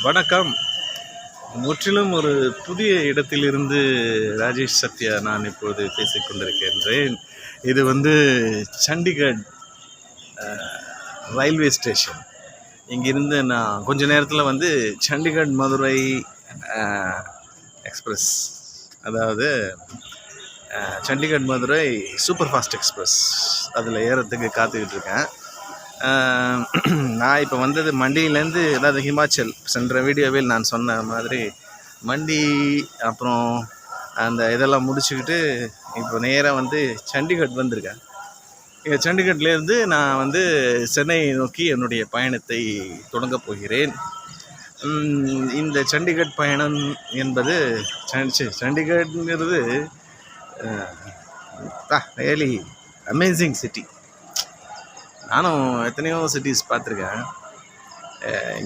வணக்கம். முற்றிலும் ஒரு புதிய இடத்திலிருந்து ராஜேஷ் சத்யா நான் இப்போது பேசிக்கொண்டிருக்கின்றேன். இது சண்டிகர் ரயில்வே ஸ்டேஷன். இங்கிருந்து நான் கொஞ்ச நேரத்தில் சண்டிகர் மதுரை எக்ஸ்பிரஸ், அதாவது Chandigarh Madurai super fast express, அதில் ஏறத்துக்கு காத்துக்கிட்டு இருக்கேன். நான் இப்போ வந்தது மண்டியிலேருந்து, அதாவது ஹிமாச்சல். சென்ற வீடியோவில் நான் சொன்ன மாதிரி மண்டி அப்புறம் அந்த இதெல்லாம் முடிச்சுக்கிட்டு இப்போ நேராக சண்டிகர் வந்திருக்கேன். சண்டிகர்லேருந்து நான் சென்னை நோக்கி என்னுடைய பயணத்தை தொடங்கப் போகிறேன். இந்த சண்டிகர் பயணம் என்பது சண்டிகர்ங்கிறது ரியலி அமேசிங் சிட்டி. நானும் எத்தனையோ சிட்டிஸ் பார்த்துருக்கேன்.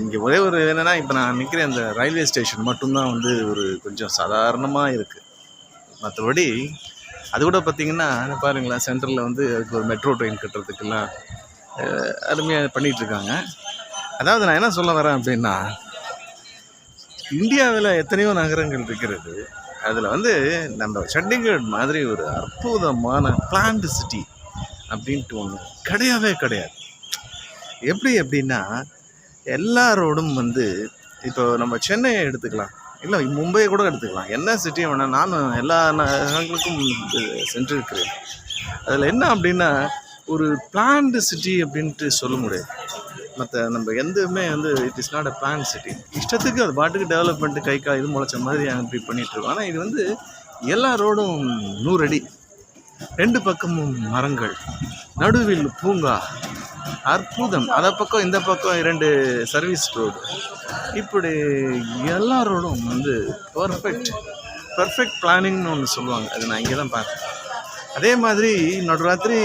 இங்கே ஒரே ஒரு என்னென்னா, இப்போ நான் நிற்கிற அந்த ரயில்வே ஸ்டேஷன் மட்டும்தான் ஒரு கொஞ்சம் சாதாரணமாக இருக்குது. மற்றபடி அது கூட பார்த்திங்கன்னா பாருங்களேன், சென்டரில் அதுக்கு ஒரு மெட்ரோ ட்ரெயின் கட்டுறதுக்கெல்லாம் அருமையாக பண்ணிகிட்ருக்காங்க. அதாவது நான் என்ன சொல்ல வரேன் அப்படின்னா, இந்தியாவில் எத்தனையோ நகரங்கள் இருக்கிறது. அதில் நம்ம சண்டிகர் மாதிரி ஒரு அற்புதமான பிளான்டு சிட்டி அப்படின்ட்டு ஒன்று கிடையவே கிடையாது. எப்படின்னா, எல்லாரோடும் இப்போ நம்ம சென்னையை எடுத்துக்கலாம், இல்லை மும்பையை கூட எடுத்துக்கலாம், என்ன சிட்டியை வேணால். நானும் எல்லா நகரங்களுக்கும் சென்றிருக்கிறேன். அதில் என்ன அப்படின்னா, ஒரு பிளான்டு சிட்டி அப்படின்ட்டு சொல்ல முடியாது. மற்ற நம்ம எதுவுமே it is not a plan city. இஷ்டத்துக்கு அது பாட்டுக்கு டெவலப்மெண்ட்டு கை இது முளைச்ச மாதிரி அப்படி பண்ணிகிட்ருக்கோம். ஆனால் இது எல்லாரோடும் 100 அடி, 2 பக்கமும் மரங்கள், நடுவில் பூங்கா, அற்புதம். அதை பக்கம் இந்த பக்கம் 2 சர்வீஸ் ரோடு, இப்படி எல்லாரோடும் பர்ஃபெக்ட் பிளானிங்னு ஒன்று சொல்லுவாங்க. அது நான் இங்கே தான் பார்த்தேன். அதே மாதிரி நடுராத்திரி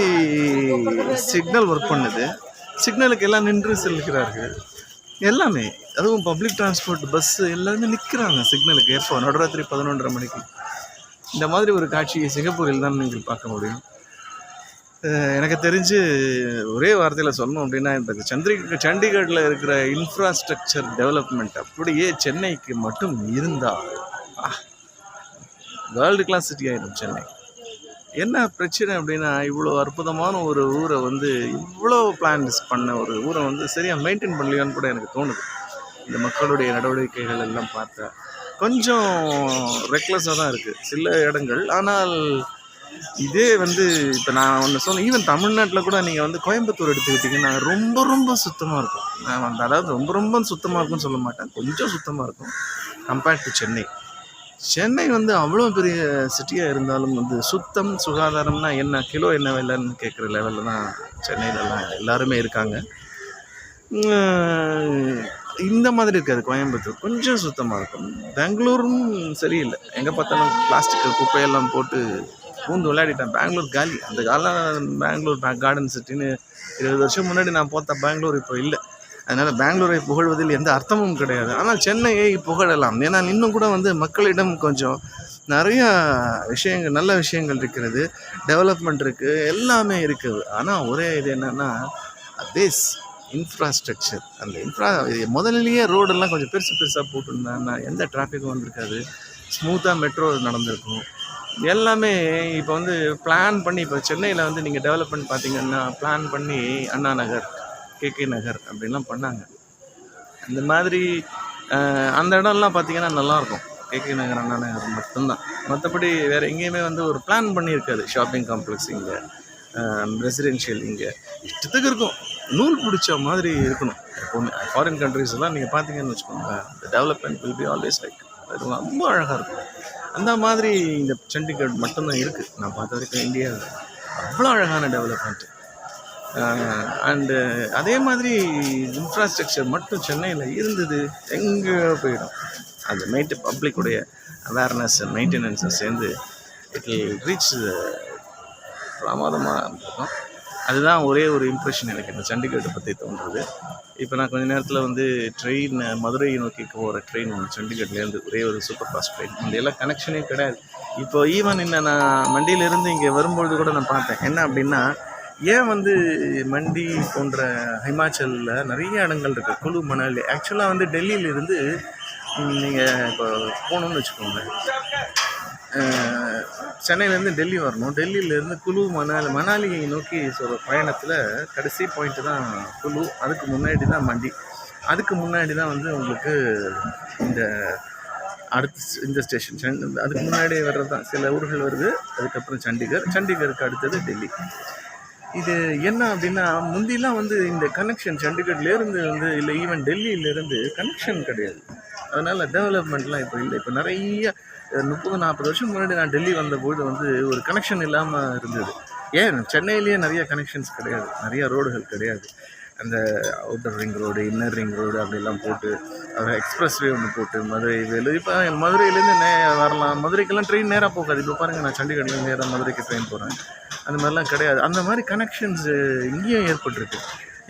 சிக்னல் ஒர்க் பண்ணுது. சிக்னலுக்கு எல்லாம் நின்று செல்கிறார்கள் எல்லாமே. அதுவும் பப்ளிக் டிரான்ஸ்போர்ட், பஸ்ஸு எல்லாருமே நிற்கிறாங்க சிக்னலுக்கு. எப்போ? நடுராத்திரி 11:30 மணிக்கு. இந்த மாதிரி ஒரு காட்சியை சிங்கப்பூரில் தான் நீங்கள் பார்க்க முடியும். எனக்கு தெரிஞ்சு ஒரே வார்த்தையில் சொல்லணும் அப்படின்னா, இந்த சண்டிகரில் இருக்கிற இன்ஃப்ராஸ்ட்ரக்சர் டெவலப்மெண்ட் அப்படியே சென்னைக்கு மட்டும் இருந்தால் வேர்ல்டு கிளாஸ் சிட்டி ஆகிடும் சென்னை. என்ன பிரச்சனை அப்படின்னா, இவ்வளோ அற்புதமான ஒரு ஊரை இவ்வளோ பிளான்ஸ் பண்ண ஒரு ஊரை சரியாக மெயின்டைன் பண்ணலையான்னு கூட எனக்கு தோணுது. இந்த மக்களுடைய நடவடிக்கைகள் எல்லாம் பார்த்தா கொஞ்சம் ரெக்லெஸ்ஸாக தான் இருக்குது சில இடங்கள். ஆனால் இதே இப்போ நான் ஒன்று சொன்னேன், ஈவன் தமிழ்நாட்டில் கூட நீங்கள் கோயம்புத்தூர் எடுத்துக்கிட்டிங்கன்னா ரொம்ப சுத்தமாக இருக்கும். நான் அதாவது ரொம்ப சுத்தமாக இருக்கும்னு சொல்ல மாட்டேன், கொஞ்சம் சுத்தமாக இருக்கும் கம்பேர்ட் டு சென்னை. சென்னை அவ்வளோ பெரிய சிட்டியாக இருந்தாலும் சுத்தம் சுகாதாரம்னா என்ன, கிலோ என்ன விலைன்னு கேட்குற லெவலில் தான் சென்னையிலலாம் எல்லாருமே இருக்காங்க. இந்த மாதிரி இருக்காது. கோயம்புத்தூர் கொஞ்சம் சுத்தமாக இருக்கும். பெங்களூரும் சரியில்லை, எங்கே பார்த்தாலும் பிளாஸ்டிக் குப்பையெல்லாம் போட்டு பூந்து விளையாடிட்டேன். பெங்களூர் காலி. அந்த காலம் பெங்களூர் கார்டன் சிட்டின்னு 20 வருஷம் முன்னாடி நான் பார்த்த பெங்களூர் இப்போ இல்லை. அதனால் பெங்களூரை புகழ்வதில் எந்த அர்த்தமும் கிடையாது. ஆனால் சென்னையை புகழலாம். ஏன்னா இன்னும் கூட மக்களிடம் கொஞ்சம் நிறையா விஷயங்கள், நல்ல விஷயங்கள் இருக்கிறது, டெவலப்மெண்ட் இருக்குது, எல்லாமே இருக்குது. ஆனால் ஒரே இது என்னென்னா, பேஸ் இன்ஃப்ராஸ்ட்ரக்சர். அந்த முதலிலேயே ரோடெல்லாம் கொஞ்சம் பெருசாக போட்டுருந்தாங்கன்னா எந்த டிராஃபிக்கும் வந்திருக்காது, ஸ்மூத்தாக மெட்ரோ நடந்திருக்கும். எல்லாமே இப்போ பிளான் பண்ணி, இப்போ சென்னையில் நீங்கள் டெவலப்மெண்ட் பார்த்திங்கன்னா பிளான் பண்ணி அண்ணா நகர், கேகே நகர் அப்படின்லாம் பண்ணாங்க. அந்த மாதிரி அந்த இடம்லாம் பார்த்திங்கன்னா நல்லாயிருக்கும். கேகே நகர், அண்ணா நகர் மட்டும்தான். மற்றபடி வேறு எங்கேயுமே ஒரு பிளான் பண்ணியிருக்காது. ஷாப்பிங் காம்ப்ளெக்ஸ் இங்கே, ரெசிடென்ஷியல் இங்கே இஷ்டத்துக்கு இருக்கும். நூல் பிடிச்ச மாதிரி இருக்கணும் எப்போவுமே. ஃபாரின் கண்ட்ரிஸ் எல்லாம் நீங்கள் பார்த்தீங்கன்னு வச்சுக்கோங்க, இந்த development will be always like, அது ரொம்ப அழகாக இருக்கும். அந்த மாதிரி இந்த சண்டிகர் மட்டும்தான் இருக்குது நான் பார்த்த வரைக்கும் இந்தியாவில். அவ்வளோ அழகான டெவலப்மெண்ட்டு. அண்டு அதே மாதிரி இன்ஃப்ராஸ்ட்ரக்சர் மட்டும் சென்னையில் இருந்தது எங்கே போயிடும். அது பப்ளிக்குடைய அவேர்னஸ், மெயின்டெனன்ஸை சேர்ந்து இட் வில் ரீச் பிரமாதமாக இருக்கும். அதுதான் ஒரே ஒரு இம்ப்ரெஷன் எனக்கு இந்த சண்டிகரை பற்றி தோன்றுறது. இப்போ நான் கொஞ்சம் நேரத்தில் ட்ரெயின், மதுரையை நோக்கி போகிற ட்ரெயின் சண்டிகர்லேருந்து ஒரே ஒரு சூப்பர் ஃபாஸ்ட் ட்ரெயின். முந்தையெல்லாம் கனெக்ஷனே கிடையாது. இப்போ ஈவன் நான் மண்டியிலேருந்து இங்கே வரும்பொழுது கூட நான் பார்த்தேன். என்ன அப்படின்னா, ஏன் வந்து மண்டி போன்ற ஹிமாச்சலில் நிறைய இடங்கள் இருக்குது, குழு மணாலி. ஆக்சுவலாக வந்து டெல்லியிலேருந்து நீங்கள் இப்போ போகணுன்னு வச்சுக்கோங்க, சென்னையிலேருந்து டெல்லி வரணும். டெல்லியிலேருந்து குழு மணாலியை நோக்கி சொல்கிற பயணத்தில் கடைசி பாயிண்ட்டு தான் குழு. அதுக்கு முன்னாடி தான் மண்டி. அதுக்கு முன்னாடி தான் வந்து உங்களுக்கு இந்த அடுத்து இந்த ஸ்டேஷன். அதுக்கு முன்னாடி வர்றது தான் சில ஊர்கள் வருது. அதுக்கப்புறம் சண்டிகருக்கு அடுத்தது டெல்லி. இது என்ன அப்படின்னா, முந்திலாம் வந்து இந்த கனெக்ஷன் சண்டிகர்லேருந்து வந்து இல்லை ஈவன் டெல்லியிலேருந்து கனெக்ஷன் கிடையாது. அதனால் டெவலப்மெண்ட்லாம் இப்போ இல்லை. இப்போ நிறைய 30-40 வருஷம் முன்னாடி நான் டெல்லி வந்தபோது வந்து ஒரு கனெக்ஷன் இல்லாமல் இருந்தது. ஏன் சென்னையிலேயே நிறைய கனெக்ஷன்ஸ் கிடையாது, நிறைய ரோடுகள் கிடையாது. அந்த outer ring road, inner ring road அப்படிலாம் போட்டு, அதை எக்ஸ்பிரஸ்வே ஒன்று போட்டு மதுரை இப்போ மதுரையிலேருந்து வரலாம். மதுரைக்கெல்லாம் ட்ரெயின் நேராக போகாது. இப்போ பாருங்கள், நான் சண்டிகர்லேருந்து நேராக மதுரைக்கு ட்ரெயின் போகிறேன். அந்த மாதிரிலாம் கிடையாது. அந்த மாதிரி கனெக்ஷன்ஸ் இங்கேயும் ஏற்பட்டிருக்கு.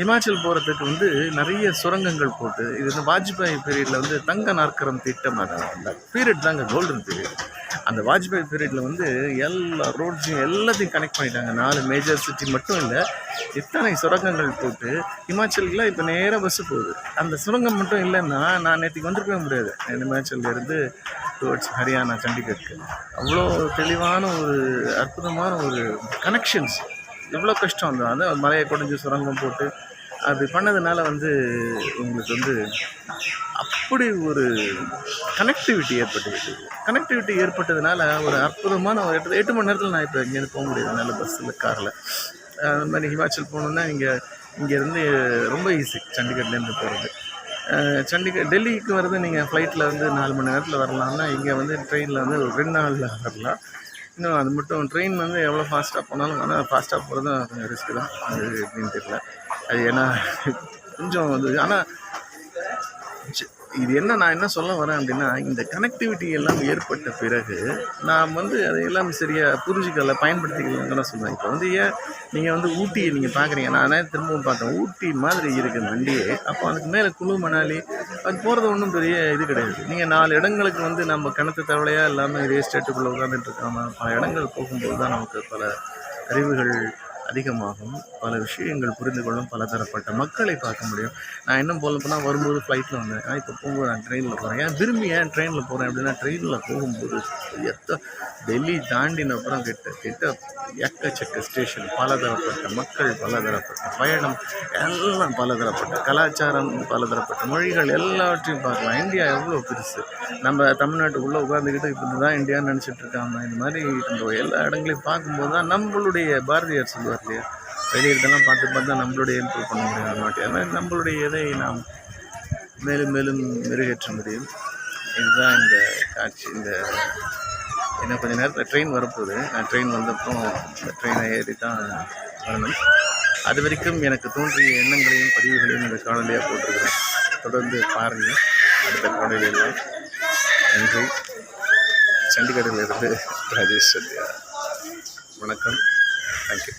ஹிமாச்சல் போகிறதுக்கு வந்து நிறைய சுரங்கங்கள் போட்டு, இது வந்து வாஜ்பாய் பீரியடில் வந்து தங்க நாற்கரம் திட்டம், அந்த பீரியட் தாங்க கோல்டன் பீரியட். அந்த வாஜ்பாய் பீரியடில் வந்து எல்லா ரோட்ஸையும் எல்லாத்தையும் கனெக்ட் பண்ணிட்டாங்க. 4 மேஜர் சிட்டி மட்டும் இல்லை, இத்தனை சுரங்கங்கள் போட்டு ஹிமாச்சலுக்குலாம் இப்போ நேராக பஸ்ஸு போகுது. அந்த சுரங்கம் மட்டும் இல்லைன்னா நான் நேற்றுக்கு வந்துருக்கவே முடியாது. ஹிமாச்சல்லேருந்து டுவர்ட்ஸ் ஹரியானா சண்டிகருக்கு அவ்வளோ தெளிவான ஒரு அற்புதமான ஒரு கனெக்ஷன்ஸ். எவ்வளோ கஷ்டம் அந்த அது மலையை குடைஞ்சி சுரங்கம் போட்டு அது பண்ணதுனால வந்து உங்களுக்கு வந்து அப்படி ஒரு கனெக்டிவிட்டி ஏற்பட்டதுனால ஒரு அற்புதமான ஒரு 8 மணி நேரத்தில் நான் இப்போ இங்கேருந்து போக முடியாது, நல்ல பஸ்ஸில், காரில். அது மாதிரி ஹிமாச்சல் போகணுன்னா இங்கேருந்து ரொம்ப ஈஸி சண்டிகர்லேருந்து போகிறது. டெல்லிக்கு வருது நீங்கள் ஃப்ளைட்டில் வந்து 4 மணி நேரத்தில் வரலாம்னா, இங்கே வந்து ட்ரெயினில் வந்து ஒரு 2 நாளில் வரலாம். இன்னும் அது மட்டும் ட்ரெயின் வந்து எவ்வளோ ஃபாஸ்ட்டாக போனாலும், ஆனால் ஃபாஸ்ட்டாக போகிறது கொஞ்சம் ரிஸ்க்கு தான். அது எப்படின்னு தெரியல. அது ஏன்னா கொஞ்சம் வந்து, ஆனால் இது நான் என்ன சொல்ல வரேன் அப்படின்னா, இந்த கனெக்டிவிட்டி எல்லாம் ஏற்பட்ட பிறகு நான் வந்து அதையெல்லாம் சரியாக புரிஞ்சிக்கல, பயன்படுத்திக்கலன்னு தான் சொல்லுவேன். இப்போ வந்து ஏன் நீங்கள் வந்து ஊட்டியை நீங்கள் பார்க்குறீங்க, நானே திரும்பவும் பார்த்தேன், ஊட்டி மாதிரி இருக்குது வண்டியே. அப்போ அதுக்கு மேலே குழு மணாலி அது போகிறது ஒன்றும் பெரிய இது கிடையாது. நீங்கள் 4 இடங்களுக்கு வந்து நம்ம கிணத்து தவளையாக இல்லாமல் இதே ஸ்டேட்டுக்குள்ளே உட்காந்துட்டு இருக்காம பல இடங்கள் போகும்போது தான் நமக்கு பல அறிவுகள் அதிகமாகும், பல விஷயங்கள் புரிந்து கொள்ளும், பல தரப்பட்ட மக்களை பார்க்க முடியும். நான் இன்னும் போனால் வரும்போது ஃப்ளைட்டில் வந்தேன், இப்போ போகும்போது நான் ட்ரெயினில் போகிறேன். ஏன் ட்ரெயினில் போகிறேன் அப்படின்னா, ட்ரெயினில் போகும்போது டெல்லி தாண்டின அப்புறம் கிட்ட எக்கச்சக்க ஸ்டேஷன், பலதரப்பட்ட மக்கள், பலதரப்பட்ட பயணம், எல்லாம் பலதரப்பட்ட கலாச்சாரம், பலதரப்பட்ட மொழிகள், எல்லாவற்றையும் பார்க்கலாம். இந்தியா எவ்வளோ பெருசு. நம்ம தமிழ்நாட்டுக்குள்ளே உட்காந்துக்கிட்டு இப்போ இதுதான் இந்தியான்னு நினச்சிட்டு இருக்காங்க. இந்த மாதிரி நம்ம எல்லா இடங்களையும் பார்க்கும்போது தான் நம்மளுடைய பாரதியார் சொல்லுவார் இல்லையா, வெளியிடத்தெல்லாம் பார்த்து நம்மளுடைய இம்ப்ரூவ் பண்ண முடியும் நாட்டு. ஆனால் நம்மளுடைய இதை நாம் மேலும் மேலும் மெருகேற்ற முடியும். இதுதான் இந்த காட்சி. இன்னும் கொஞ்சம் நேரத்தில் ட்ரெயின் வரப்போகுது. நான் ட்ரெயின் வந்தப்போ இந்த ட்ரெயினை ஏறி தான் வரணும். அது வரைக்கும் எனக்கு தோன்றிய எண்ணங்களையும் பதிவுகளையும் இந்த காணொலியாக போட்டிருக்கிறேன். தொடர்ந்து பாருங்கள் அடுத்த காணொலியில். நன்றி. சண்டிகரிலிருந்து ராஜேஷ் சத்யா. வணக்கம். தேங்க்யூ.